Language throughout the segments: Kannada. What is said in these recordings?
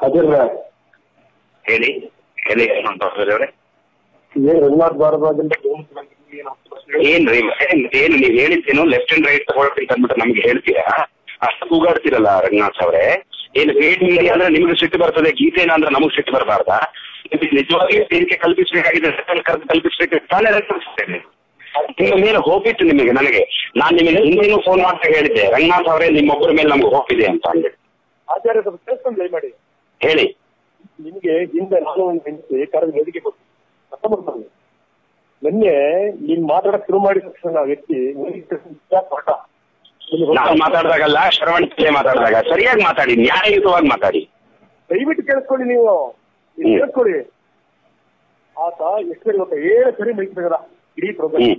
ಅದಿರ್ರ ಹೇಳಿ ಹೇಳಿ ಅವರೇ. ರಂಗನಾಥ್ ಭಾರದ್ವಾಜ್ ಅಂತ ಏನ್ರಿ ಏನು ನೀವ್ ಹೇಳಿದ್ದೇನು ಲೆಫ್ಟ್ ಅಂಡ್ ರೈಟ್ ತಗೊಳ್ತೀನಿ ಅಂದ್ಬಿಟ್ಟು ನಮ್ಗೆ ಹೇಳ್ತೀರಾ? ಅಷ್ಟು ಕೂಗಾಡ್ತಿರಲ್ಲ ರಂಗನಾಥ್ ಅವರೇ. ಏನು ಪೇಡ್ ಮೀಡಿಯಾ ಅಂದ್ರೆ ನಿಮ್ಗೆ ಸಿಟ್ಟು ಬರ್ತದೆ, ಗೀತೆನ ಅಂದ್ರೆ ನಮಗ್ ಸಿಟ್ಟು ಬರಬಾರ್ದಾ? ನಿಜವಾಗಿ ವೇದಿಕೆ ಕಲ್ಪಿಸಬೇಕಾಗಿದೆ, ಕಲ್ಪಿಸಬೇಕು ತಾನೇ ಕಲ್ಪಿಸ್ತೇನೆ. ನಿಮ್ಮ ಮೇಲೆ ಹೋಪ್ ಇತ್ತು ನಿಮಗೆ. ನಾನು ನಿಮಗೆ ಹಿಂದೆನೂ ಫೋನ್ ಮಾಡ್ತಾ ಹೇಳಿದ್ದೆ, ರಂಗನಾಥ್ ಅವರೇ ನಿಮ್ಮೊಬ್ಬರ ಮೇಲೆ ನಮ್ಗೆ ಹೋಪ್ ಇದೆ ಅಂತ ಅಂದ್ಬಿಟ್ಟು. ಆಚಾರ್ಯ ಸ್ವಲ್ಪ ಕೇಳಿಸ್ಕೊಂಡು ದಯಮಾಡಿ ಹೇಳಿ. ನಿಮಗೆ ಹಿಂದೆ ನಾನು ಒಂದು ಹೆಂಡತಿ ಕರೆದು ವೇದಿಕೆ ಕೊಟ್ಟು ನಿನ್ನೆ ನೀನ್ ಮಾತಾಡಕ್ ಶುರು ಮಾಡಿದ ತಕ್ಷಣ ವ್ಯಕ್ತಿ ನಾನು ಮಾತಾಡಿದಾಗಲ್ಲ, ಶ್ರವಣ್ ಮಾತಾಡಿದಾಗ ಸರಿಯಾಗಿ ಮಾತಾಡಿ, ನ್ಯಾಯಯುತವಾಗಿ ಮಾತಾಡಿ. ದಯವಿಟ್ಟು ಕೇಳಿಸ್ಕೊಳ್ಳಿ, ನೀವು ಕೇಳಿಸ್ಕೊಳ್ಳಿ. ಆತ ಎಷ್ಟು ಸರಿ ಗೊತ್ತಾ, 7 ಸರಿ ಮೈಕ್ತಿದಾರ ಇಡೀ ಪ್ರೋಗ್ರಾಮ್.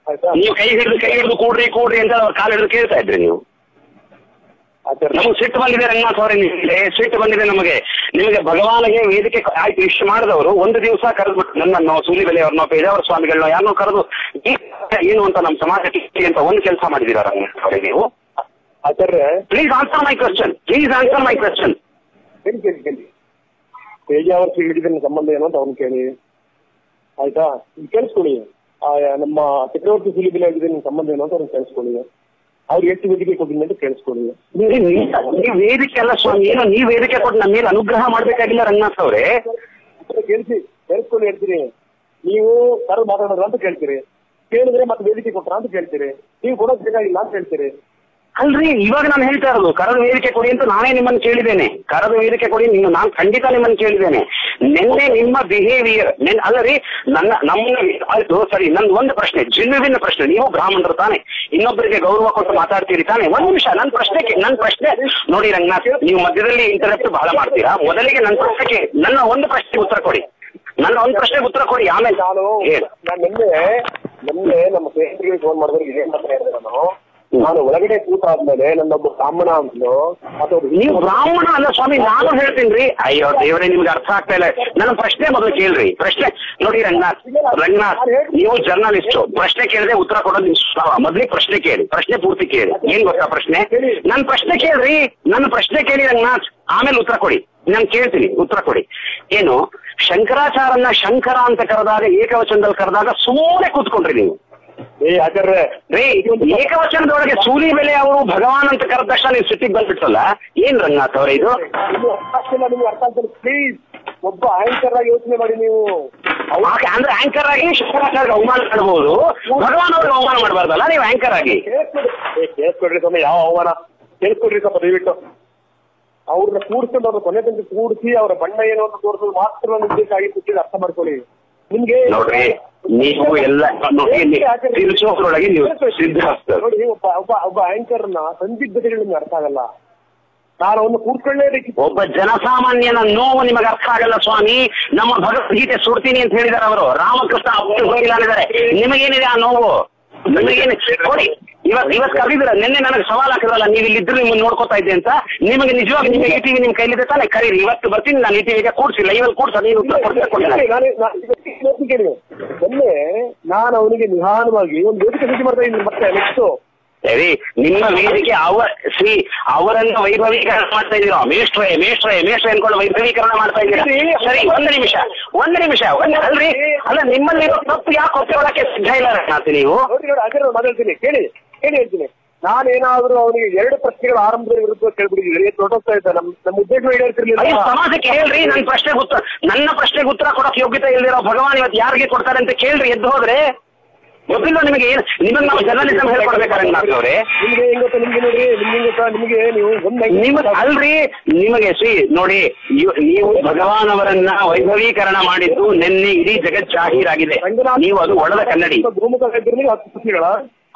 ಆಯ್ತಾ, ನೀವು ಕೈ ಹಿಡಿದು ಕೂಡ್ರಿ ಅಂತ ಅವ್ರ ಕಾಲ ಹಿಡಿದು ಕೇಳ್ತಾ ಇದ್ರಿ ನೀವು. ನಮಗೆ ಸಿಟ್ಟು ಬಂದಿದೆ ರಂಗನಾಥ್ ಅವರೇ, ನಿಮಗೆ ಸಿಟ್ಟು ಬಂದಿದೆ ನಮಗೆ. ನಿಮಗೆ ಭಗವಾನಿಗೆ ವೇದಿಕೆ ಆಯ್ತು ಇಷ್ಟು ಮಾಡಿದವರು ಒಂದು ದಿವಸ ಕರೆದ್ಬಿಟ್ಟು ನನ್ನನ್ನು ಸೂಲಿಬೆಲೆ ಅವ್ರನ್ನೋ ಪೇಜಾವರ ಸ್ವಾಮಿಗಳನ್ನೋ ಯಾರನ್ನೋ ಕರೆದು ಏನು ಅಂತ ನಮ್ಮ ಸಮಾಜಕ್ಕೆ ಅಂತ ಒಂದು ಕೆಲಸ ಮಾಡಿದೀರಾ ರಂಗನಾಥ್ ಅವರೇ ನೀವು? ಆಚಾರ್ಯ ಪ್ಲೀಸ್ ಆನ್ಸರ್ ಮೈ ಕ್ವೆಶ್ಚನ್, ಕೇಳಿ. ಪೇಜಾವರ ಶ್ರೀಗಳಿಗೆ ಸಂಬಂಧ ಏನೋ ಅಂತ ಅವ್ನು ಕೇಳಿ. ಆಯ್ತಾ, ಕೇಳಿಸ್ಕೊಳ್ಳಿ. ನಮ್ಮ ಚಕ್ರವರ್ತಿ ಸೂಲಿಬೆಲೆ ಆಗಿದೆ ನಿಮ್ ಸಂಬಂಧ ಏನೋ ಅಂತ ಅವ್ರನ್ನ ಕೇಳಿಸ್ಕೊಳ್ಳಿ. ಅವ್ರು ಎಷ್ಟು ವೇದಿಕೆ ಕೊಟ್ಟಿಲ್ಲ ಅಂತ ಕೇಳಿಸ್ಕೊಳ್ಳಿ. ನೀವು ವೇದಿಕೆ ಅಲ್ಲ ಸ್ವಾಮಿ, ಏನೋ ನೀವು ವೇದಿಕೆ ಕೊಟ್ಟು ನಮ್ಮ ಮೇಲೆ ಅನುಗ್ರಹ ಮಾಡ್ಬೇಕಾಗಿಲ್ಲ ರಂಗನಾಥ್ ಅವರೇ. ಕೇಳಿಸ್ಕೊಳ್ಳಿ ಹೇಳ್ತೀರಿ. ನೀವು ಕರೆದು ಮಾತಾಡೋದ್ರ ಅಂತ ಕೇಳ್ತೀರಿ, ಕೇಳಿದ್ರೆ ಮತ್ತೆ ವೇದಿಕೆ ಕೊಟ್ರ ಅಂತ ಕೇಳ್ತೀರಿ. ನೀವು ಕೊಡೋದ್ ಬೇಕಾಗಿಲ್ಲ ಅಂತ ಹೇಳ್ತೀರಿ. ಅಲ್ರಿ, ಇವಾಗ ನಾನು ಹೇಳ್ತಾ ಇರೋದು ಕರೆದು ವೇದಿಕೆ ಕೊಡಿ ಅಂತ ನಾನೇ ನಿಮ್ಮನ್ನು ಕೇಳಿದ್ದೇನೆ. ಕರೆದು ವೇದಿಕೆ ಕೊಡಿ ನಾನು ಖಂಡಿತ ನಿಮ್ಮನ್ನು ಕೇಳಿದ್ದೇನೆ. ನಿನ್ನೆ ನಿಮ್ಮ ಬಿಹೇವಿಯರ್ ಅಲ್ಲರಿ ನಮ್ಮನ್ನ ಆಯ್ತು ಸರಿ. ನಂದು ಒಂದು ಪ್ರಶ್ನೆ, ಜಿನ್ನುವಿನ ಪ್ರಶ್ನೆ. ನೀವು ಬ್ರಾಹ್ಮಣರು ತಾನೆ, ಇನ್ನೊಬ್ಬರಿಗೆ ಗೌರವ ಕೊಟ್ಟು ಮಾತಾಡ್ತೀರಿ ತಾನೆ. ಒಂದ್ ನಿಮಿಷ, ನನ್ನ ಪ್ರಶ್ನೆ ನೋಡಿ ರಂಗನಾಥ್, ನೀವು ಮಧ್ಯದಲ್ಲಿ ಇಂಟರಪ್ಟ್ ಬಹಳ ಮಾಡ್ತೀರಾ. ಮೊದಲಿಗೆ ನನ್ನ ಒಂದು ಪ್ರಶ್ನೆಗೆ ಉತ್ತರ ಕೊಡಿ. ಆಮೇಲೆ ನಿನ್ನೆ ನಮ್ಮ ಸ್ನೇಹಿತರಿಗೆ ಫೋನ್ ಮಾಡಿದ್ರೆ ಏನ್ ಮಾತ್ರ ಹೇಳಿದೆ ನಾನು ಒಳಗಡೆ ಕೂತಾದ್ಮೇಲೆ ನನ್ನೊಬ್ಬ ಬ್ರಾಹ್ಮಣ ಅಂದ್ಲು. ನೀವು ಬ್ರಾಹ್ಮಣ ಅಲ್ಲ ಸ್ವಾಮಿ, ನಾನು ಹೇಳ್ತೀನಿ. ಅಯ್ಯೋ ದೇವರೇ, ನಿಮ್ಗೆ ಅರ್ಥ ಆಗ್ತಾ ಇಲ್ಲ. ನನ್ನ ಪ್ರಶ್ನೆ ಮೊದಲು ಕೇಳ್ರಿ. ಪ್ರಶ್ನೆ ನೋಡಿ ರಂಗನಾಥ್, ನೀವು ಜರ್ನಲಿಸ್ಟ್, ಪ್ರಶ್ನೆ ಕೇಳಿದ್ರೆ ಉತ್ತರ ಕೊಡೋದು ಮೊದಲಿಗೆ ಪ್ರಶ್ನೆ ಕೇಳಿ, ಪ್ರಶ್ನೆ ಪೂರ್ತಿ ಕೇಳಿ. ಏನ್ ಗೊತ್ತಾ ಪ್ರಶ್ನೆ? ನನ್ನ ಪ್ರಶ್ನೆ ಕೇಳಿ ರಂಗನಾಥ್, ಆಮೇಲೆ ಉತ್ತರ ಕೊಡಿ. ನಾನು ಕೇಳ್ತೀನಿ, ಉತ್ತರ ಕೊಡಿ. ಏನು ಶಂಕರಾಚಾರ್ಯನ ಶಂಕರ ಅಂತ ಕರೆದಾಗ, ಏಕವಚನದಲ್ಲಿ ಕರೆದಾಗ ಸುಮ್ಮನೆ ಕೂತ್ಕೊಂಡ್ರಿ ನೀವು. ಆಚಾರ್ಯ ಏಕವಚನದೊಳಗೆ ಸೂಲಿಬೆಲೆ ಅವರು ಭಗವಾನ್ ಅಂತ ಕರೆದ ತಕ್ಷಣ ನೀವು ಸಿಟ್ಟಿಗೆ ಬಂದ್ಬಿಟ್ಟಲ್ಲ. ಏನ್ ರಂಗನಾಥ್ ಅವರೇ ಇದು? ನಿಮ್ಗೆ ಅರ್ಥ ಆಗ್ತದೆ ಪ್ಲೀಸ್. ಒಬ್ಬ ಆಂಕರ್ ಆಗಿ ಯೋಚನೆ ಮಾಡಿ ನೀವು. ಅಂದ್ರೆ ಆಂಕರ್ ಆಗಿ ಶಂಕರಾಚಾರ್ಯ ಅವಮಾನ ಮಾಡಬಹುದು, ಭಗವಾನ್ ಅವ್ರಿಗೆ ಅವಮಾನ ಮಾಡಬಾರ್ದಲ್ಲ ನೀವು ಆಂಕರ್ ಆಗಿ. ಕೇಳಿಸ್ಕೊಡ್ರಿ ಸ್ವಾಮಿ, ಯಾವ ಅವಮಾನ ಕೇಳಿಸ್ಕೊಡ್ರಿ ಸ್ವಲ್ಪ ದಯವಿಟ್ಟು. ಅವ್ರನ್ನ ಕೂಡಿಸ್ಕೊಂಡು ಅವ್ರ ಕೊನೆ ತನಕ ಕೂಡಿಸಿ ಅವರ ಬಣ್ಣ ಏನು ಅಂತ ತೋರಿಸೋದು ಮಾತ್ರ ಉದ್ದೇಶ ಅರ್ಥ ಮಾಡ್ಕೊಳ್ಳಿ. ನಿಮ್ಗೆ ನೋಡ್ರಿ, ನೀವು ಎಲ್ಲ ತಿರುಚೋದ್ರೊಳಗೆ ನೀವು ಸಿದ್ಧ. ನೋಡಿ, ಒಬ್ಬ ಆಂಕರ್ನ ಸಂದಿಗ್ಧತೆಗಳು ನಿಮ್ಗೆ ಅರ್ಥ ಆಗಲ್ಲ. ನಾನು ಅವನ್ನ ಕೂಡ್ಕೊಳ್ಳೇಬೇಕು. ಒಬ್ಬ ಜನಸಾಮಾನ್ಯನ ನೋವು ನಿಮಗೆ ಅರ್ಥ ಆಗಲ್ಲ ಸ್ವಾಮಿ. ನಮ್ಮ ಭಗವದ್ಗೀತೆ ಸುಡ್ತೀನಿ ಅಂತ ಹೇಳಿದಾರೆ ಅವರು. ರಾಮಕೃಷ್ಣ ಹೋಗಿಲ್ಲ ಅಂದಿದ್ದಾರೆ. ನಿಮಗೇನಿದೆ ಆ ನೋವು? ನಿಮಗೇನು ನೋಡಿ, ಇವತ್ತು ಕರೀದಿರ. ನಿನ್ನೆ ನನಗೆ ಸವಾಲ್ ಹಾಕಿದ್ರಲ್ಲ, ನೀವು ಇಲ್ಲಿದ್ರು ನಿಮ್ಮನ್ನು ನೋಡ್ಕೋತಾ ಇದ್ದೆ ಅಂತ. ನಿಮಗೆ ನಿಜವಾಗಿ ನಿಮಗೆ ಈ ಟಿವಿ ನಿಮ್ ಕೈಲಿದೆ ತಾನೆ, ಕರೀರಿ. ಇವತ್ತು ಬರ್ತೀನಿ ನಾನು ಈ ಟಿವಿಗೆ ಕೂಡ್ಸಿ ಲೈವಲ್ಲಿ ಕೂಡ್ಸ. ನೀವು ಮೊನ್ನೆ ನಾನು ಅವನಿಗೆ ನಿಧಾನವಾಗಿ ಒಂದು ವೇದಿಕೆ ಸೃಷ್ಟಿ ಮಾಡ್ತಾ ಇದ್ದೀನಿ. ಮತ್ತೆ ನೆಕ್ಸ್ಟ್ ಸರಿ, ನಿಮ್ಮ ವೇದಿಕೆ ಅವರನ್ನು ವೈಭವೀಕರಣ ಮಾಡ್ತಾ ಇದ್ದೀರಾ. ಮೇಷ್ಟ್ರೇ ಅನ್ಕೊಂಡು ವೈಭವೀಕರಣ ಮಾಡ್ತಾ ಇದ್ದೀರಾ. ಸರಿ, ಒಂದು ನಿಮಿಷ ಅಲ್ರಿ. ಅಲ್ಲ, ನಿಮ್ಮಲ್ಲಿ ತಪ್ಪು ಯಾಕೆ ಒಪ್ಪಿಕೊಳ್ಳಕ್ಕೆ ಸಿದ್ಧ ಇಲ್ಲ ರಂಗನಾಥ್ ನೀವು? ನೋಡಿ ಮಾತಾಡ್ತೀನಿ, ಕೇಳಿ ಹೇಳ್ತೀನಿ. ನಾನೇನಾದ್ರೂ ಅವನಿಗೆ 2 ಪ್ರಶ್ನೆಗಳ ಆರಂಭದ ವಿರುದ್ಧ ಕೇಳ್ಬಿಟ್ಟಿದ್ದೀರಿ, ತೊಡಗ್ತಾ ಇದ್ದ. ನಮ್ಮ ಉದ್ದೇಶ ಈಡೇರ್ತಿರ್ಲಿಲ್ಲ. ಸಮಾಜಕ್ಕೆ ಹೇಳ್ರಿ. ನನ್ನ ಪ್ರಶ್ನೆಗೆ ಉತ್ತರ ಕೊಡೋಕೆ ಯೋಗ್ಯತೆ ಇಲ್ದಿರೋ ಭಗವಾನ್ ಇವತ್ತು ಯಾರಿಗೆ ಕೊಡ್ತಾರೆ ಅಂತ ಕೇಳ್ರಿ. ಎದ್ದು ಹೋದ್ರೆ ಗೊತ್ತಿಲ್ಲ ನಿಮಗೆ. ನಿಮಗೆ ನಾವು ಜರ್ನಲಿಸಂ ಹೇಳ್ಕೊಡ್ಬೇಕಾರೆ ಅವರೇ. ಅಲ್ರಿ, ನಿಮಗೆ ನೋಡಿ, ನೀವು ಭಗವಾನ್ ಅವರನ್ನ ವೈಭವೀಕರಣ ಮಾಡಿದ್ದು ನಿನ್ನೆ ಇಡೀ ಜಗತ್ ಜಾಹೀರಾಗಿದೆ. ನೀವು ಅದು ಒಳದ ಕನ್ನಡಿ.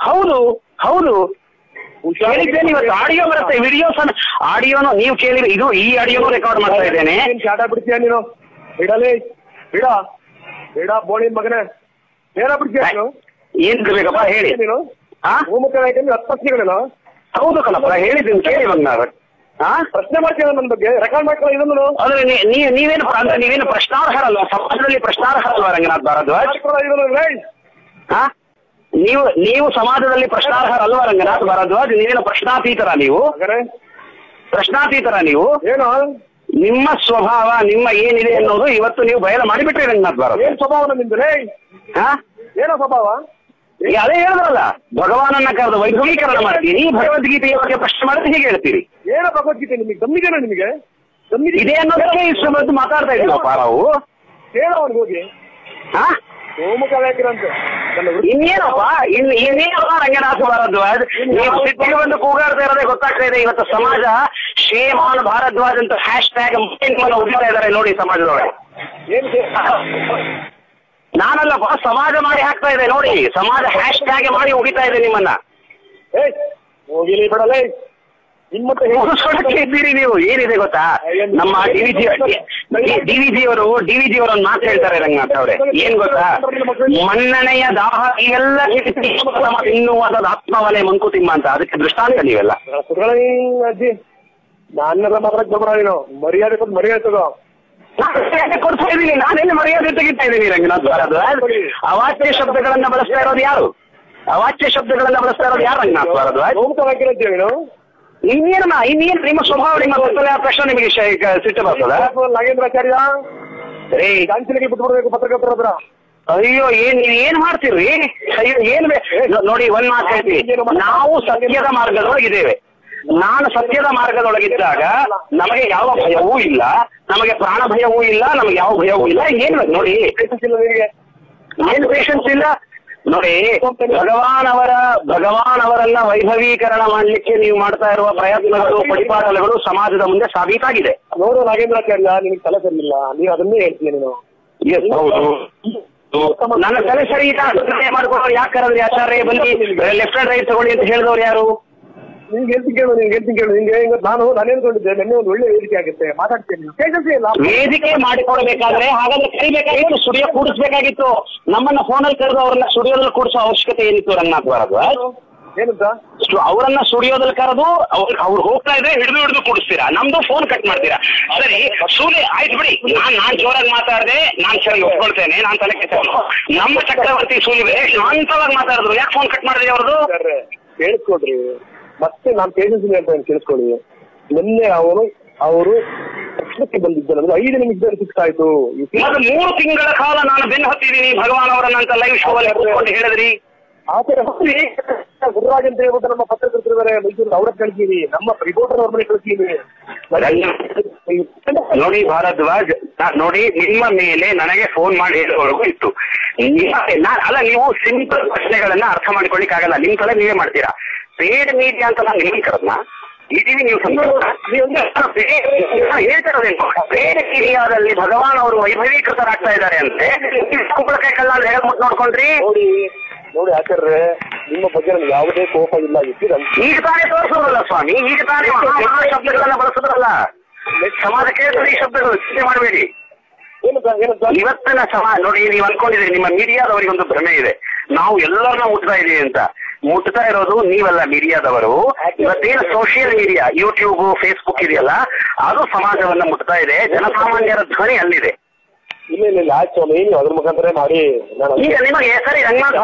ಹೌದು ಕೇಳಿದ್ದೇನೆ. ಇವತ್ತು ಆಡಿಯೋ ಬರುತ್ತೆ, ಆಡಿಯೋನು ನೀವು ಕೇಳಿ. ಈ ಆಡಿಯೋನು ರೆಕಾರ್ಡ್ ಮಾಡ್ತಾ ಇದ್ದೇನೆ. ಶಾಟ ಬಿಡ್ತೀಯ ನೀನು? ಬೇಡ ಬೋಳಿ ಮಗನೇ, ಬೇಡ ಬಿಡ್ತೀಯ ನೀನು? ಏನ್ ಬೇಕಪ್ಪ ಹೇಳಿ. ಹೌದು ಕಣಪ್ಪ, ಹೇಳಿದ್ದೀನಿ ಕೇಳಿ. ಪ್ರಶ್ನೆ ಮಾಡ್ತೀವಿ ನನ್ನ ಬಗ್ಗೆ, ರೆಕಾರ್ಡ್ ಮಾಡ್ಕೊಳ್ಳೋ ಇದನ್ನು. ಅಂದ್ರೆ ನೀವೇನು ಪ್ರಶ್ನಾರ್ಹರಲ್ವಾ? ಸಮಾಜದಲ್ಲಿ ಪ್ರಶ್ನಾರ್ಹರಲ್ವಾ ರಂಗನಾಥ್ ಭಾರದ್ವಾಜ್? ನೀವು ಸಮಾಜದಲ್ಲಿ ಪ್ರಶ್ನಾರ್ಹರಲ್ವಾ ರಂಗನಾಥ್ ಭಾರದ್ವಾಜ್? ನೀವೇನು ಪ್ರಶ್ನಾತೀತರ? ನೀವು ಏನು ನಿಮ್ಮ ಸ್ವಭಾವ ನಿಮ್ಮ ಏನಿದೆ ಅನ್ನೋದು ಇವತ್ತು ನೀವು ಬಯಲು ಮಾಡಿಬಿಟ್ರಿ ರಂಗನಾಥ್ ಭಾರತ್. ಏನ್ ಸ್ವಭಾವ ನಿಮ್ದು? ಏನೋ ಸ್ವಭಾವ? ಅದೇ ಹೇಳಿದ್ರಲ್ಲ, ಭಗವಾನನ್ನ ಕರೆದು ವೈಭವೀಕರಣ ಮಾಡ್ತೀರಿ, ಭಗವದ್ಗೀತೆಯ ಬಗ್ಗೆ ಪ್ರಶ್ನೆ ಮಾಡಿದ್ರೆ ಹೇಗೆ ಹೇಳ್ತೀರಿ? ಏನೋ ಭಗವದ್ಗೀತೆ ನಿಮಗೆ ಗಮ್ಮಿದೇನೋ? ನಿಮಗೆ ಇದೇ ಅನ್ನೋದಕ್ಕೆ ಇಷ್ಟು ಬಂದು ಮಾತಾಡ್ತಾ ಇದೀವಪ್ಪ ನಾವು. ಹೇಳೋ ಅವ್ನಿಗೆ ಹೋಗಿ ಗೋಮುಖ ವ್ಯಾಕಿರಂತೆ ಇನ್ನೇನಪ್ಪ ಇನ್ನೇನಪ್ಪ ರಂಗನಾಥ ಭಾರದ್ವಾಜ್, ನೀವು ಸಿಟ್ಟಿಗೆ ಬಂದು ಕೂಗಾಡ್ತಾ ಇರೋದೇ ಗೊತ್ತಾಗ್ತಾ ಇದೆ. ಇವತ್ತು ಸಮಾಜ ಶ್ರೀಮಾನ್ ಭಾರದ್ವಾಜ್ ಅಂತ #, ಉಳಿತಾ ಇದ್ದಾರೆ ನೋಡಿ ಸಮಾಜದೊಳಗೆ. ನಾನಲ್ಲಪ್ಪ, ಸಮಾಜ ಮಾಡಿ ಹಾಕ್ತಾ ಇದೆ ನೋಡಿ, ಸಮಾಜ #, ಮಾಡಿ ಉಳಿತಾ ಇದೆ ನಿಮ್ಮನ್ನ. ಹೋಗಿಲಿ ಬಿಡಲೇ, ಇದ್ದೀರಿ ನೀವು. ಏನಿದೆ ಗೊತ್ತಾ, ನಮ್ಮ ಡಿವಿಜಿ ಅವರೊಂದು ಮಾತು ಹೇಳ್ತಾರೆ ರಂಗನಾಥ್ ಅವರೇ, ಏನ್ ಗೊತ್ತಾ, ಮನ್ನಣೆಯ ದಾಹ ಇವೆಲ್ಲ ತಿನ್ನುವಾದ ಆತ್ಮವಲಯ ಮಂಕುತಿಮ್ಮ ಅಂತ. ಅದಕ್ಕೆ ದೃಷ್ಟಾಂತ ನೀವೆಲ್ಲ. ಅಜ್ಜಿ ನಾನೆಲ್ಲ ಮಾತಾಡಕ್ ಬರ್ಬೇಡ ನೀನು, ಮರ್ಯಾದೆ ಕೊಟ್ಟು ಮರ್ಯಾದೆ ತಗೋ. ಕೊಡ್ತಾ ಇದ್ದೀನಿ, ನಾನೆಲ್ಲ ಮರ್ಯಾದೆ ತೆಗಿತಾ ಇದ್ದೀನಿ ರಂಗನಾಥ್ ಭಾರದ್ವಾಜ್. ಅವಾಚ್ಯ ಶಬ್ದಗಳನ್ನ ಬಳಸ್ತಾ ಇರೋದು ಯಾರು? ರಂಗನಾಥ್ ಭಾರದ್ವಾಜ್. ಇನ್ನೇನು ನಿಮ್ಮ ಸ್ವಭಾವ, ನಿಮ್ಮ ಪ್ರಶ್ನೆ ನಿಮಗೆ ಸಿಟ್ಟು ಬರ್ತದ? ನಾಗೇಂದ್ರಾಚಾರ್ಯ ಗಾಂಚಿಲಿಗೆ ಬಿಟ್ಬಿಡ್ಬೇಕು ಪತ್ರಕರ್ತರ ಹತ್ರ. ಅಯ್ಯೋ, ಏನ್ ಮಾಡ್ತೀರಿ? ಅಯ್ಯೋ, ನೋಡಿ, ಒಂದ್ ಮಾತು ಹೇಳ್ತೀವಿ, ನಾವು ಸತ್ಯದ ಮಾರ್ಗದೊಳಗಿದ್ದೇವೆ. ನಾನು ಸತ್ಯದ ಮಾರ್ಗದೊಳಗಿದ್ದಾಗ ನಮಗೆ ಯಾವ ಭಯವೂ ಇಲ್ಲ, ನಮಗೆ ಪ್ರಾಣ ಭಯವೂ ಇಲ್ಲ, ನಮಗೆ ಯಾವ ಭಯವೂ ಇಲ್ಲ. ಏನ್ ನೋಡಿ, ಏನು ಪೇಷನ್ಸ್ ಇಲ್ಲ ನೋಡಿ. ಭಗವಾನ್ ಅವರನ್ನ ವೈಭವೀಕರಣ ಮಾಡ್ಲಿಕ್ಕೆ ನೀವು ಮಾಡ್ತಾ ಇರುವ ಪ್ರಯತ್ನಗಳು, ಪಡಿಪಾಟಲಗಳು ಸಮಾಜದ ಮುಂದೆ ಸಾಬೀತಾಗಿದೆ. ನೋಡು ನಾಗೇಂದ್ರಾಚಾರ್ಯ, ನಿನಗೆ ತಲೆ ಸರಿಯಿಲ್ಲ, ನೀವು ಅದನ್ನೇ ಹೇಳ್ತೀನಿ ನೀನು. ಹೌದು, ನನ್ನ ತಲೆ ಸರಿ ಮಾಡ್ಕೊಂಡು ಯಾಕೆ ಕರೆದ್ರಿ ಆಚಾರ್ಯ? ಬನ್ನಿ ಲೆಫ್ಟ್ ಅಂಡ್ ರೈಟ್ ತಗೊಳ್ಳಿ ಅಂತ ಹೇಳಿದವ್ರು ಯಾರು? ನಿಮ್ಗೆ ಹೇಳ್ತೀನಿ ಕೇಳು. ನಿಮ್ಗೆ ನಾನು ಅನ್ಕೊಂಡಿದ್ದೆ, ನಿನ್ನೆ ಒಂದು ಒಳ್ಳೆ ವೇದಿಕೆ ಆಗುತ್ತೆ, ಮಾತಾಡ್ತೀನಿ. ವೇದಿಕೆ ಮಾಡಿಕೊಡ್ಬೇಕಾದ್ರೆ ಹಾಗಾದ್ರೆ ಕರಿಬೇಕಾಗಿತ್ತು, ಸ್ಟುಡಿಯೋ ಕೂಡಿಸ್ಬೇಕಾಗಿತ್ತು. ನಮ್ಮನ್ನ ಫೋನಲ್ಲಿ ಕರೆದು ಅವ್ರನ್ನ ಸ್ಟುಡಿಯೋದಲ್ಲಿ ಕೂಡಿಸೋ ಅವಶ್ಯಕತೆ ಏನಿತ್ತು ರಂಗನಾಥ್ ಭಾರದ್ವಾಜ್? ಏನಂತ ಅವರನ್ನ ಸ್ಟುಡಿಯೋದಲ್ಲಿ ಕರೆದು ಅವ್ರು ಹೋಗ್ತಾ ಇದ್ರೆ ಹಿಡಿದು ಕೂಡಿಸ್ತೀರಾ, ನಮ್ದು ಫೋನ್ ಕಟ್ ಮಾಡ್ತೀರಾ. ಸರಿ, ಆಯ್ತು ಬಿಡಿ, ನಾನ್ ಜೋರಾಗಿ ಮಾತಾಡಿದೆ, ನಾನ್ ಸರಿ ಒಪ್ಕೊಳ್ತೇನೆ, ನಾನ್ ತಲೆ ಕೆಟ್ಟವನು. ನಮ್ಮ ಚಕ್ರವರ್ತಿ ಸೂಲಿಬೆ ಶಾಂತವಾಗಿ ಮಾತಾಡಿದ್ರು, ಯಾಕೆ ಫೋನ್ ಕಟ್ ಮಾಡಿದ್ರಿ ಅವ್ರದ್ದು? ಕೇಳಿಸ್ಕೊಡ್ರಿ, ಮತ್ತೆ ನಾನು ಪೇಷನ್ಸ್ ಅಂತ ಕೇಳಿಸ್ಕೊಳ್ಳಿ. ನಿನ್ನೆ ಅವರು ಪ್ರಶ್ನಕ್ಕೆ ಬಂದಿದ್ದ ನಮ್ಗೆ 5 ನಿಮಿಷದಲ್ಲಿ ಫಿಕ್ಸ್ ಆಯ್ತು. 3 ತಿಂಗಳ ಕಾಲ ನಾನು ಬೆನ್ನು ಹತ್ತಿದ್ದೀನಿ ಭಗವಾನ್ ಅವರನ್ನಂತ ಲೈವ್ ಶೋ ಅಲ್ಲಿ ಕೂತ್ಕೊಂಡು ಹೇಳಿದ್ರಿ. ಆತರ ಗುರುರಾಜ್ ಅಂತ ಹೇಳ್ಬಿಟ್ಟು ನಮ್ಮ ಪತ್ರಕರ್ತರಿದ್ದಾರೆ ಮೈಸೂರು, ಅವ್ರ ಕಳಿಸ್ತೀನಿ, ನಮ್ಮ ರಿಪೋರ್ಟರ್ ಅವ್ರ ಮನೆ ಕಳಿಸ್ತೀನಿ. ನೋಡಿ ಭಾರದ್ವಾಜ್, ನೋಡಿ ನಿಮ್ಮ ಮೇಲೆ ನನಗೆ ಫೋನ್ ಮಾಡಿ ಹೇಳೋವರೆಗೂ ಇತ್ತು. ಅಲ್ಲ, ನೀವು ಸಿಂಪಲ್ ಪ್ರಶ್ನೆಗಳನ್ನ ಅರ್ಥ ಮಾಡ್ಕೊಳ್ಳಿಕ್ಕಾಗಲ್ಲ, ನಿಮ್ ಕಡೆ ನೀವೇ ಮಾಡ್ತೀರಾ. ಪೇಡ್ ಮೀಡಿಯಾ ಅಂತ ನಾನು ನಿಮಗೆ ಕರೆದ್ನ, ಇದ್ದೀವಿ ನೀವು ಹೇಳ್ತಿರೋದೇನು? ಪೇಡ್ ಮೀಡಿಯಾದಲ್ಲಿ ಭಗವಾನ್ ಅವರು ವೈಭವೀಕೃತರಾಗ್ತಾ ಇದ್ದಾರೆ ಅಂತೆ. ಕುಂಬಳಕಾಯಿ ಕಲ್ಲ ಅಂತ ಹೇಳ್ಬಿಟ್ಟು ನೋಡ್ಕೊಂಡ್ರಿ. ನೋಡಿ ಆಚಾರ್ಯ, ನಿಮ್ಮ ಬಗ್ಗೆ ನಮ್ಗೆ ಯಾವುದೇ ಕೋಪ ಇಲ್ಲ. ಈಗ ತಾನೇ ತೋರಿಸೋದಲ್ಲ ಸ್ವಾಮಿ, ಈಗ ತಾನೇ ಮಹಾ ಶಬ್ದಗಳನ್ನ ಬಳಸೋದ್ರಲ್ಲ. ಸಮಾಜಕ್ಕೆ ಈ ಶಬ್ದಗಳು ಚಿಂತೆ ಮಾಡಬೇಡಿ. ಇವತ್ತಿನ ಸಮಾಜ ನೋಡಿ, ನೀವು ಅನ್ಕೊಂಡಿದ್ದೀರಿ ನಿಮ್ಮ ಮೀಡಿಯಾದವರಿಗೆ ಒಂದು ಭ್ರಮೆ ಇದೆ, ನಾವು ಎಲ್ಲರನ್ನ ಮುಟ್ತಾ ಇದೀವಿ ಅಂತ. ಮುಟ್ತಾ ಇರೋದು ನೀವೆಲ್ಲ ಮೀಡಿಯಾದವರು. ಇವತ್ತೇನು ಸೋಷಿಯಲ್ ಮೀಡಿಯಾ, ಯೂಟ್ಯೂಬ್, ಫೇಸ್ಬುಕ್ ಇದೆಯಲ್ಲ, ಅದು ಸಮಾಜವನ್ನ ಮುಟ್ತಾ ಇದೆ. ಜನಸಾಮಾನ್ಯರ ಧ್ವನಿ ಅಲ್ಲಿದೆ. ಇಲ್ಲ ಆಯ್ತು ಸ್ವಾಮಿ, ಅದ್ರ ಮುಖಾಂತರ ಮಾಡಿ. ಈಗ ನಿಮಗೆ ಸರಿ ರಂಗನಾಥ್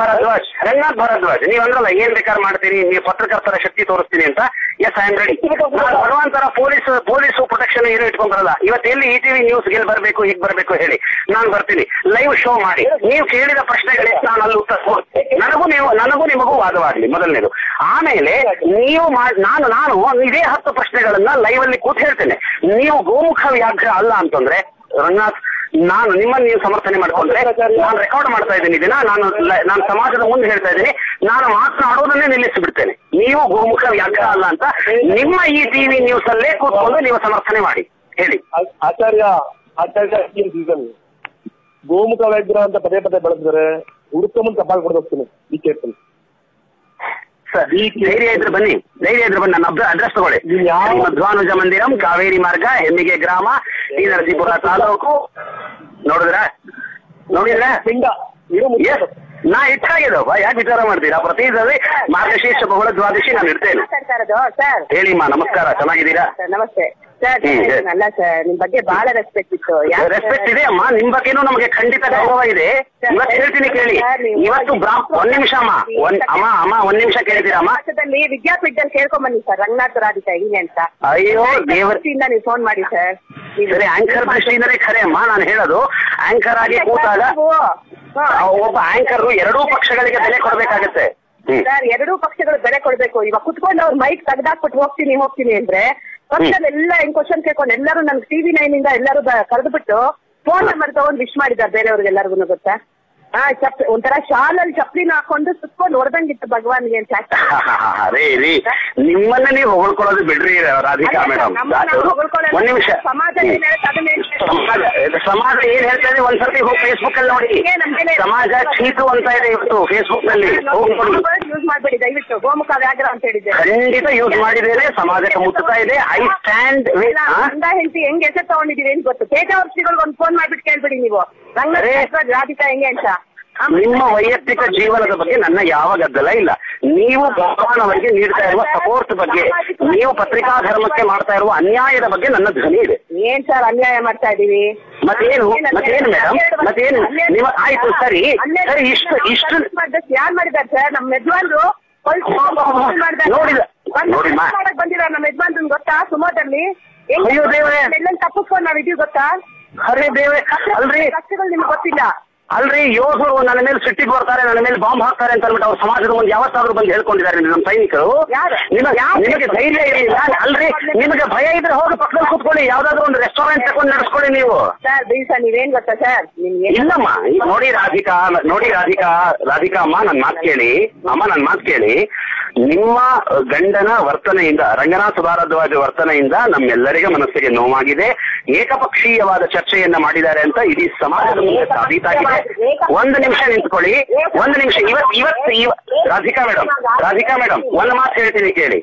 ಭಾರದ್ವಾಜ್ ನೀವು ಅಂದ್ರಲ್ಲ, ಏನ್ ಬೇಕಾದ್ರೆ ಮಾಡ್ತೀನಿ, ನೀವು ಪತ್ರಕರ್ತರ ಶಕ್ತಿ ತೋರಿಸ್ತೀನಿ ಅಂತ. Yes, I am ready. ಭಗವಂತರ ಪೊಲೀಸ್ ಪ್ರೊಟೆಕ್ಷನ್ ಏನು ಇಟ್ಕೊಂಡ್ರಲ್ಲ, ಇವತ್ತೆಲ್ಲಿ ETV ನ್ಯೂಸ್ ಗೆಲ್ ಬರ್ಬೇಕು, ಹೀಗೆ ಬರ್ಬೇಕು ಹೇಳಿ, ನಾನು ಬರ್ತೀನಿ. ಲೈವ್ ಶೋ ಮಾಡಿ, ನೀವು ಕೇಳಿದ ಪ್ರಶ್ನೆಗಳಿಗೆ ನಾನು ಅಲ್ಲಿ ಉತ್ತರ, ನನಗೂ ನಿಮಗೂ ವಾದವಾಗ್ಲಿ ಮೊದಲನೇದು. ಆಮೇಲೆ ನೀವು ನಾನು ಇದೇ 10 ಪ್ರಶ್ನೆಗಳನ್ನ ಲೈವ್ ಅಲ್ಲಿ ಕೂತ್ ಹೇಳ್ತೇನೆ. ನೀವು ಗೋಮುಖ ವ್ಯಾಘ್ರ ಅಲ್ಲ ಅಂತಂದ್ರೆ ರಂಗನಾಥ್, ನಾನು ನಿಮ್ಮನ್ನು ನೀವು ಸಮರ್ಥನೆ ಮಾಡ್ಕೊಂಡ್ರೆ, ನಾನು ರೆಕಾರ್ಡ್ ಮಾಡ್ತಾ ಇದ್ದೀನಿ ಇದನ್ನ, ನಾನು ಸಮಾಜದ ಮುಂದೆ ಹೇಳ್ತಾ ಇದ್ದೀನಿ, ನಾನು ಮಾತನಾಡೋದನ್ನೇ ನಿಲ್ಲಿಸಿಬಿಡ್ತೇನೆ. ನೀವು ಗೋಮುಖ ವ್ಯಾಘ್ರ ಅಲ್ಲ ಅಂತ ನಿಮ್ಮ ಈ ETV ನ್ಯೂಸ್ ಅಲ್ಲೇ ಕೂತ್ಕೊಂಡು ನೀವು ಸಮರ್ಥನೆ ಮಾಡಿ ಹೇಳಿ. ಆಚಾರ್ಯ ಗೋಮುಖ ವ್ಯಾಘ್ರ ಅಂತ ಪದೇ ಬಳಸಿದರೆ ಹುಡುಕಮಂತ ತಪಾಲ್ ಕೊಟ್ಟು ಹೋಗ್ತೀನಿ. ಈ ಕೇಳ್ತೀನಿ ಸರ್, ಧೈರ್ಯ ಇದ್ರೆ ಬನ್ನಿ, ನನ್ನ ಅಡ್ರೆಸ್ ತಗೊಳ್ಳಿ. ಮಧ್ವಾನುಜ ಮಂದಿರಂ, ಕಾವೇರಿ ಮಾರ್ಗ, ಹೆಮ್ಮಿಗೆ ಗ್ರಾಮ, ಟಿ ನರಸೀಪುರ ತಾಲೂಕು. ನೋಡಿದ್ರೆ ನಾ ಇಟ್ಟಾಗಿದ್ದಪ್ಪ, ಯಾಕೆ ವಿಚಾರ ಮಾಡ್ತೀರಾ? ಪ್ರತಿ ಮಾರ್ಗಶೀರ್ಷ ಬಹುಳ ದ್ವಾದಶಿ ನಾನು ಇರ್ತೇನೆ. ಹೇಳಿಮ್ಮ, ನಮಸ್ಕಾರ, ಚೆನ್ನಾಗಿದ್ದೀರಾ? ನಮಸ್ತೆ ಸರ್. ಅಲ್ಲ ಸರ್, ನಿಮ್ ಬಗ್ಗೆ ಬಹಳ ರೆಸ್ಪೆಕ್ಟ್ ಇತ್ತು. ರೆಸ್ಪೆಕ್ಟ್ ಇದೆ ಅಮ್ಮ, ನಿಮ್ ಬಗ್ಗೆನೂ ನಮಗೆ ಖಂಡಿತ ಗೌರವ ಇದೆ. ಇವತ್ತು ಹೇಳ್ತೀನಿ ಕೇಳಿ. ಇವತ್ತು ಒಂದ್ ನಿಮಿಷ ಅಮ್ಮ, ಒಂದ್ ನಿಮಿಷ ಕೇಳ್ತೀರಮ್ಮ? ವಿದ್ಯಾಪೀಠದಲ್ಲಿ ಕೇಳ್ಕೊಂಡ್ ಬನ್ನಿ ಸರ್, ರಂಗನಾಥ ರಾಧಿಕಾ ಇದೀನಿ ಅಂತ. ಅಯ್ಯೋ ದೇವರಿಂದ ನೀವು ಫೋನ್ ಮಾಡಿ ಸರ್. ಸರಿ, ಆಂಕರ್ ದೃಷ್ಟಿಯಿಂದಲೇ ಖರೆ ಅಮ್ಮ ನಾನು ಹೇಳೋದು. ಆಂಕರ್ ಆಗಿ ಕೂತಾಗ ಒಬ್ಬ ಆಂಕರ್ ಎರಡೂ ಪಕ್ಷಗಳಿಗೆ ಬೆಲೆ ಕೊಡ್ಬೇಕಾಗತ್ತೆ ಸರ್. ಎರಡೂ ಪಕ್ಷಗಳು ಬೆಲೆ ಕೊಡ್ಬೇಕು. ಇವಾಗ ಕುತ್ಕೊಂಡು ಅವ್ರು ಮೈಕ್ ತೆಗ್ದಾಕ್ಬಿಟ್ಟು ಹೋಗ್ತೀನಿ ಅಂದ್ರೆ ಪಕ್ಷದೆಲ್ಲ ಹೆಂಗ್ ಕ್ವಶನ್ ಕೇಳ್ಕೊಂಡು ಎಲ್ಲರೂ ನನ್ಗೆ TV9 ಇಂದ ಎಲ್ಲರೂ ಕರೆದ್ಬಿಟ್ಟು ಫೋನ್ ನಂಬರ್ ತಗೊಂಡು ವಿಶ್ ಮಾಡಿದ್ದಾರೆ ಬೇರೆಯವ್ರಿಗೆಲ್ಲರಿಗೂ ಗೊತ್ತಾ. ಒಂಥರ ಶಾಲಲ್ಲಿ ಚಪ್ಲಿನ ಹಾಕೊಂಡು ಸುತ್ಕೊಂಡು ಹೊಡೆದಂಗಿತ್ತು ಭಗವಾನ್ಗೆ ಅಂತ. ರೀ ನಿಮ್ಮನ್ನ ನೀವು ಹೊಗಳ್ಕೊಳ್ಳೋದು ಬಿಡ್ರಿ ರಾಧಿಕಾ ಮೇಡಮ್. ಒಂದ್ ನಿಮಿಷ, ಸಮಾಜ ಏನ್ ಹೇಳ್ತಾ ಇದೆ ಒಂದ್ಸರ್ತಿ ಹೋಗಿ ಫೇಸ್ಬುಕ್ ಅಲ್ಲಿ ನೋಡಿ. ಸಮಾಜ ಚೀಟು ಅಂತ ಇದೆ ಇವತ್ತು ಫೇಸ್ಬುಕ್ ನಲ್ಲಿ, ಯೂಸ್ ಮಾಡ್ಬೇಡಿ ದಯವಿಟ್ಟು. ಗೋಮುಖ ವ್ಯಾಘ್ರ ಅಂತ ಹೇಳಿದೆ, ಖಂಡಿತ ಯೂಸ್ ಮಾಡಿದ್ದೇನೆ. ಸಮಾಜಕ್ಕೆ ಮುಟ್ಟುತ್ತಾ ಇದೆ. I stand. ಗಂಡ ಹೆಂಡತಿ ಹೆಂಗ್ ಹೆಸರು ತಗೊಂಡಿದೀವಿ ಏನ್ ಗೊತ್ತು. ತೇಜಾವರ್ಷಿಗಳಿಗೆ ಒಂದು ಫೋನ್ ಮಾಡ್ಬಿಟ್ಟು ಕೇಳ್ಬಿಡಿ ನೀವು ರಾಧಿಕಾ ಹೆಂಗೆ ಅಂತ. ನಿಮ್ಮ ವೈಯಕ್ತಿಕ ಜೀವನದ ಬಗ್ಗೆ ನನ್ನ ಯಾವ ಗದ್ದಲ ಇಲ್ಲ. ನೀವು ಭಗವಾನ್ ಅವರಿಗೆ ನೀಡ್ತಾ ಇರುವ ಸಪೋರ್ಟ್ ಬಗ್ಗೆ, ನೀವು ಪತ್ರಿಕಾ ಧರ್ಮಕ್ಕೆ ಮಾಡ್ತಾ ಇರುವ ಅನ್ಯಾಯದ ಬಗ್ಗೆ ನನ್ನ ಧ್ವನಿ ಇದೆ. ಏನ್ ಸರ್ ಅನ್ಯಾಯ ಮಾಡ್ತಾ ಇದೀವಿ? ಮತ್ತೇನು ಮೇಡಮ್, ಮತ್ತೇನು ನಿಮ್ಮ ಆಯ್ತು ಸರಿ ಸರಿ ಇಷ್ಟು ಯಾರು ಮಾಡಿದ್ದಾರೆ ಸರ್? ನಮ್ಮ ಯಜಮಾನ್ರು ನೋಡಿದ ಬಂದಿರೋ ನಮ್ಮ ಯಜಮಾನ್ರನ್ ಗೊತ್ತಾ? ಸುಮೋದಲ್ಲಿ ಎಲ್ಲೆಲ್ಲಿ ತಪ್ಪಿಸ್ಕೊಂಡು ನಾವ್ ಇದೀವಿ ಗೊತ್ತಾ? ಅರೇ ದೇವ್ರೆ, ಅಲ್ರಿ ಕಷ್ಟಗಳು ನಿಮ್ಗೆ ಗೊತ್ತಿಲ್ಲ ಅಲ್ರಿ. ಯೋಧರು ನನ್ನ ಮೇಲೆ ಸಿಟ್ಟಿಗೆ ಬರ್ತಾರೆ, ನನ್ನ ಮೇಲೆ ಬಾಂಬ್ ಹಾಕ್ತಾರೆ ಅಂತ ಹೇಳ್ಬಿಟ್ಟು ಅವ್ರ ಸಮಾಜದ ಮುಂದೆ ಯಾವತ್ತಾದ್ರೂ ಬಂದು ಹೇಳ್ಕೊಂಡಿದ್ದಾರೆ ನಮ್ಮ ಸೈನಿಕರು. ನಿಮಗೆ ಧೈರ್ಯ ಇರಲಿಲ್ಲ ಅಲ್ರಿ? ನಿಮಗೆ ಭಯ ಇದ್ರೆ ಹೋಗಿ ಪಕ್ಕದಲ್ಲಿ ಕೂತ್ಕೊಳ್ಳಿ, ಯಾವ್ದಾದ್ರು ಒಂದು ರೆಸ್ಟೋರೆಂಟ್ ತಗೊಂಡು ನಡೆಸ್ಕೊಳ್ಳಿ ನೀವು. ಸರ್ ನೀವೇನ್ ಗೊತ್ತಾ ಸರ್? ಇಲ್ಲಮ್ಮ, ನೋಡಿ ರಾಧಿಕಾ ಅಮ್ಮ ನನ್ನ ಮಾತು ಕೇಳಿ. ನಿಮ್ಮ ಗಂಡನ ವರ್ತನೆಯಿಂದ, ರಂಗನಾಥ ಭಾರದ್ವಾಜ್ ವರ್ತನೆಯಿಂದ ನಮ್ಮೆಲ್ಲರಿಗೆ ಮನಸ್ಸಿಗೆ ನೋವಾಗಿದೆ. ಏಕಪಕ್ಷೀಯವಾದ ಚರ್ಚೆಯನ್ನ ಮಾಡಿದ್ದಾರೆ ಅಂತ ಇಡೀ ಸಮಾಜದ ಮುಂದೆ ಸಾಬೀತಾಗಿದೆ. ಒಂದು ನಿಮಿಷ ನಿಂತ್ಕೊಳ್ಳಿ, ಒಂದು ನಿಮಿಷ. ಇವತ್ತು ರಾಧಿಕಾ ಮೇಡಮ್ ಒಂದು ಮಾತು ಹೇಳ್ತೀನಿ ಕೇಳಿ.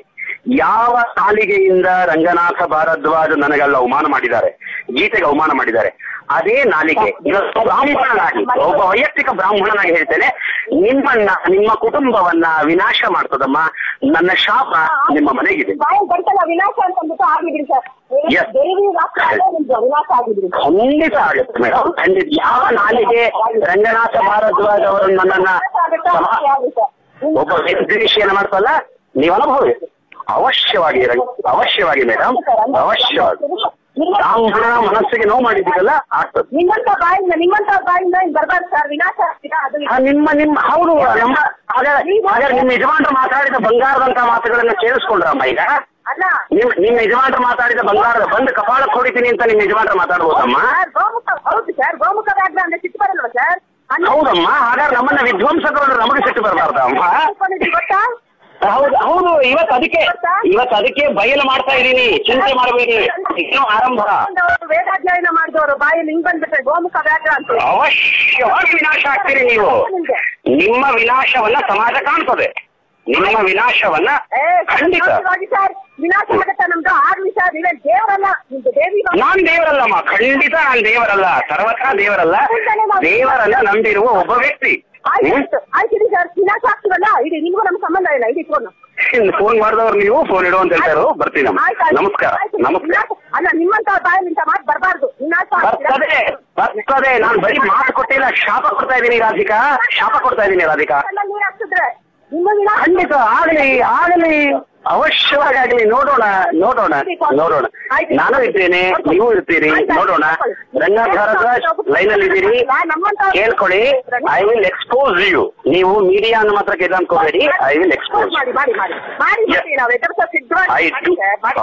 ಯಾವ ನಾಲಿಗೆಯಿಂದ ರಂಗನಾಥ ಭಾರದ್ವಾಜ್ ನನಗೆಲ್ಲ ಅವಮಾನ ಮಾಡಿದ್ದಾರೆ, ಗೀತೆಗೆ ಅವಮಾನ ಮಾಡಿದ್ದಾರೆ, ಅದೇ ನಾಲಿಗೆ ಇವತ್ತು ಬ್ರಾಹ್ಮಣನಾಗಿ, ಒಬ್ಬ ವೈಯಕ್ತಿಕ ಬ್ರಾಹ್ಮಣನಾಗಿ ಹೇಳ್ತೇನೆ, ನಿಮ್ಮ ಕುಟುಂಬವನ್ನ ವಿನಾಶ ಮಾಡ್ತದಮ್ಮ. ನನ್ನ ಶಾಪ ನಿಮ್ಮ ಮನೆಗಿದೆ. ಖಂಡಿತ ಆಗುತ್ತೆ ಮೇಡಮ್, ಖಂಡಿತ. ಯಾವ ನಾಲಿಗೆ ರಂಗನಾಥ ಭಾರದ್ವಾಜ್ ಅವರು ನನ್ನನ್ನ ಒಬ್ಬ ವಿಷಯನ ಮಾಡ್ತಲ್ಲ, ನೀವು ಅನುಭವಿ ಅವಶ್ಯವಾಗಿ ಮೇಡಮ್, ಅವಶ್ಯವಾಗಿ. ಬ್ರಾಹ್ಮಣ ಮನಸ್ಸಿಗೆ ನೋವು ಮಾಡಿದ್ದೀರಲ್ಲ ಆಗ್ತದೆ. ನಿಮ್ಮಂತ ಬಾಯಿಂದ ಬರ್ಬಾರ್ದು ಸರ್, ವಿನಾಶ ಆಗ್ತೀರಾ? ನಿಮ್ಮ ಹೌದು. ಹಾಗಾದ್ರೆ ನಿಮ್ಮ ಯಜಮಾನ್ರು ಮಾತಾಡಿದ ಬಂಗಾರದಂತ ಮಾತುಗಳನ್ನ ಕೇಳಿಸ್ಕೊಂಡ್ರಮ್ಮ ಈಗ? ನಿಮ್ಮ ಯಜಮಾನ್ರು ಮಾತಾಡಿದ ಬಂಗಾರದ ಬಂದು ಕಪಾಳಕ್ಕೆ ಹೊಡಿತೀನಿ ಅಂತ ನಿಮ್ಮ ಯಜಮಾನ್ರು ಮಾತಾಡ್ಬೋದಮ್ಮ? ಹೌದು ಸರ್, ಗೋಮುಖ ವ್ಯಾಘ್ರ ಅಂದ್ರೆ ಸಿಟ್ಟು ಬರಲ್ವಾ ಸರ್? ಹೌದಮ್ಮ. ಹಾಗಾದ್ರೆ ನಮ್ಮನ್ನ ವಿಧ್ವಂಸಕರು ನಮಗೆ ಸಿಟ್ಟು ಬರಬಾರ್ದಮ್ಮ? ಗೊತ್ತಾ? ಹೌದು. ಇವತ್ತು ಅದಕ್ಕೆ ಬಯಲು ಮಾಡ್ತಾ ಇದ್ದೀನಿ, ಚಿಂತೆ ಮಾಡಬೇಡಿ, ಇನ್ನೂ ಆರಂಭ. ವೇದಾಧ್ಯಯನ ಮಾಡಿದವರು ಬಾಯಲ್ಲಿ ಹಿಂಗ್ ಬಂದ್ಬಿಟ್ರೆ ಗೋಮುಖ ವ್ಯಾಘ್ರ ಅಂತ ಅವಶ್ಯವಾಗಿ ವಿನಾಶ ಆಗ್ತೀರಿ ನೀವು. ನಿಮ್ಮ ವಿನಾಶವನ್ನ ಸಮಾಜ ಕಾಣ್ತದೆ, ನಿಮ್ಮ ವಿನಾಶವನ್ನ ಖಂಡಿತ. ವಿನಾಶ ಆಗತ್ತ ನಮ್ದು ಆಗ್ಲಿ ಸರ್. ನೀವೇ ದೇವರಲ್ಲ, ದೇವಿ. ನಾನ್ ದೇವರಲ್ಲಮ್ಮ, ಖಂಡಿತ ನಾನ್ ದೇವರಲ್ಲ, ಸರ್ವತ್ರ ದೇವರಲ್ಲ. ದೇವರನ್ನ ನಂಬಿರುವ ಒಬ್ಬ ವ್ಯಕ್ತಿ. ಆಯ್ತು ಸರ್, ವಿನಾಶ ಆಗ್ತೀವಲ್ಲ, ಇಡೀ ನಿಮ್ಗೂ ನಮ್ಗೆ ಸಂಬಂಧ ಇಲ್ಲ. ಇಡೀ ಫೋನ್ ಮಾಡಿದವ್ರು ನೀವು ಫೋನ್ ಇಡು ಅಂತ ಹೇಳ್ತಾರೋ, ಬರ್ತೀನಮ್ಮ. ನಮಸ್ಕಾರ. ಅಲ್ಲ, ನಿಮ್ಮಂತ ಬಾಯಲ್ಲಿ ಮಾತು ಬರಬಾರ್ದು. ಬರ್ತದೆ. ನಾನು ಬರೀ ಮಾತು ಕೊಟ್ಟಿಲ್ಲ, ಶಾಪ ಕೊಡ್ತಾ ಇದ್ದೀನಿ ರಾಧಿಕಾ. ನೀರ್ ಹಾಕ್ತಿದ್ರೆ ಖಂಡಿತ ಆಗಲಿ, ಅವಶ್ಯವಾಗಿ ಆಗಲಿ. ನೋಡೋಣ. ನಾನು ಇದ್ದೇನೆ, ನೀವು ಇರ್ತೀರಿ, ನೋಡೋಣ. ರಂಗನಾಥ ಭಾರದ್ವಾಜ್ ಲೈನ್ ಅಲ್ಲಿ ಇದ್ದೀರಿ, ಕೇಳ್ಕೊಳ್ಳಿ. I will expose you. ನೀವು ಮೀಡಿಯಾ ಅನ್ನು ಮಾತ್ರ ಕೇಳ್ಕೋಬೇಡಿ, ಐ ವಿಲ್ ಎಕ್ಸ್ಪೋಸ್.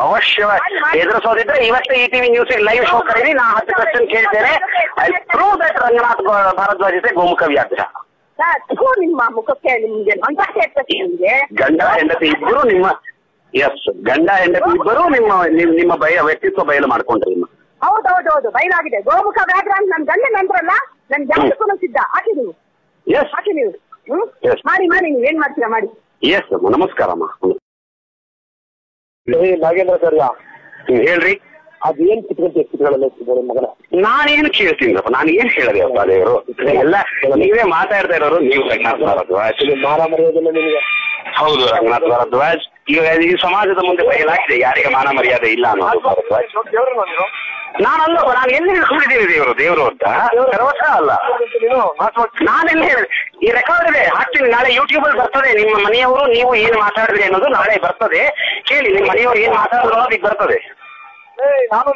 ಅವಶ್ಯವಾಗಿ ಎದುರಿಸೋದಿದ್ರೆ ಇವತ್ತೇ ETV ನ್ಯೂಸ್ ಲೈವ್ ಶೋ ಕರೀರಿ, ನಾ 10 ಕ್ವಶನ್ ಕೇಳ್ತೇನೆ. I prove that Ranganatha Bharadwaj ಜೊತೆ ಗೋಮುಖ ವ್ಯಾಘ್ರ. ನಿಮ್ಮ ಮುಖಕ್ಕೆ ನಿಮ್ಗೆ ಗಂಡ ಹೆಂಡತಿ ಇಬ್ಬರು ನಿಮ್ಮ ವ್ಯಕ್ತಿತ್ವ ಬಯಲು ಮಾಡ್ಕೊಂಡ್ರಿ. ಹೌದೌದು, ಬಯಲಾಗಿದೆ. ಗೋಮುಖ ವ್ಯಾಘ್ರ ಅಂತ ನನ್ ಗಂಡ ನಂತರಲ್ಲ, ನನ್ ಜಾತಕೂ ಸಿದ್ಧ. ಹಾಕಿ ನೀವು ಮಾಡಿ ನೀವು ಏನ್ ಮಾಡ್ತೀರಾ ಮಾಡಿ. ಎಸ್ ಅಮ್ಮ, ನಮಸ್ಕಾರಮ್ಮ. ನಾಗೇಂದ್ರ ಸರ್ ಹೇಳ್ರಿ. ಅದೇನ್ ಚಿತ್ರಗಳೆಲ್ಲ ಮಗನ ನಾನೇನು ಕೇಳ್ತೀನಪ್ಪ, ನಾನು ಏನ್ ಹೇಳಿದೆ ಅಪ್ಪ ದೇವರು? ಎಲ್ಲ ನೀವೇ ಮಾತಾಡ್ತಾ ಇರೋರು. ನೀವು ರಂಗನಾಥ ಭಾರದ್ವಾಜ್ ಮಾನ ಮರ್ಯಾದೆಲ್ಲ ನಿಮಗೆ. ಹೌದು, ರಂಗನಾಥ ಭಾರದ್ವಾಜ್ ಇವಾಗ ಈ ಸಮಾಜದ ಮುಂದೆ ಬಯಲಾಗಿದೆ ಯಾರಿಗೆ ಮಾನ ಮರ್ಯಾದೆ ಇಲ್ಲ ಅನ್ನೋದು. ಭಾರದ್ವಾಜ್ ನಾನಲ್ಲ, ನಾನು ಎಲ್ಲಿ ಹಿಡ್ಕೊಂಡಿದ್ದೀನಿ ದೇವರು ಅಂತ. ಸರ್ವತ್ರ ಅಲ್ಲ, ನಾನೆಲ್ಲಿ ಹೇಳಿದೆ. ಈ ರೆಕಾರ್ಡ್ ಇದೆ, ಹಾಕ್ತೀನಿ. ನಾಳೆ ಯೂಟ್ಯೂಬ್ ಅಲ್ಲಿ ಬರ್ತದೆ. ನಿಮ್ಮ ಮನೆಯವರು ನೀವು ಏನ್ ಮಾತಾಡಿದ್ರಿ ಅನ್ನೋದು ನಾಳೆ ಬರ್ತದೆ. ಕೇಳಿ, ನಿಮ್ಮ ಮನೆಯವರು ಏನ್ ಮಾತಾಡಿದ್ರು ಅನ್ನೋದು ಈಗ ಬರ್ತದೆ. ನಾನು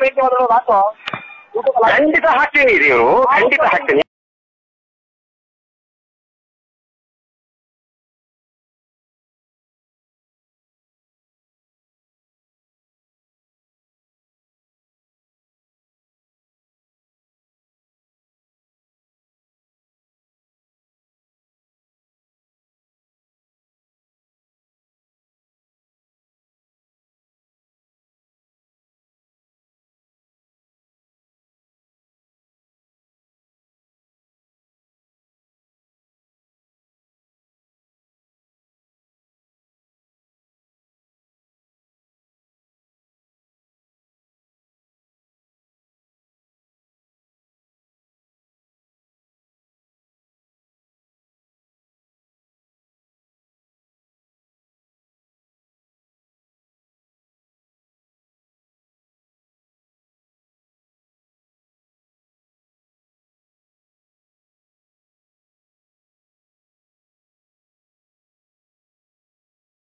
ಖಂಡಿತ ಹಾಕ್ತೀನಿ ದೇವರು, ಖಂಡಿತ ಹಾಕ್ತೀನಿ.